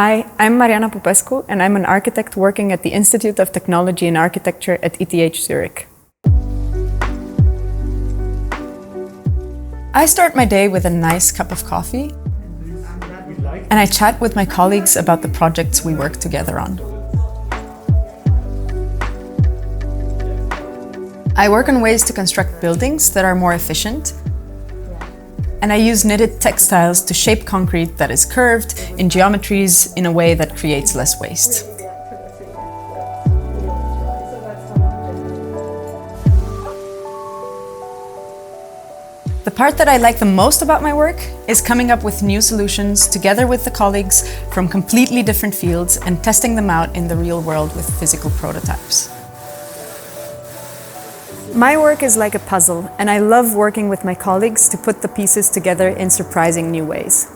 Hi, I'm Mariana Popescu, and I'm an architect working at the Institute of Technology and Architecture at ETH Zurich. I start my day with a nice cup of coffee, and I chat with my colleagues about the projects we work together on. I work on ways to construct buildings that are more efficient, and I use knitted textiles to shape concrete that is curved in geometries in a way that creates less waste. The part that I like the most about my work is coming up with new solutions together with the colleagues from completely different fields and testing them out in the real world with physical prototypes. My work is like a puzzle, and I love working with my colleagues to put the pieces together in surprising new ways.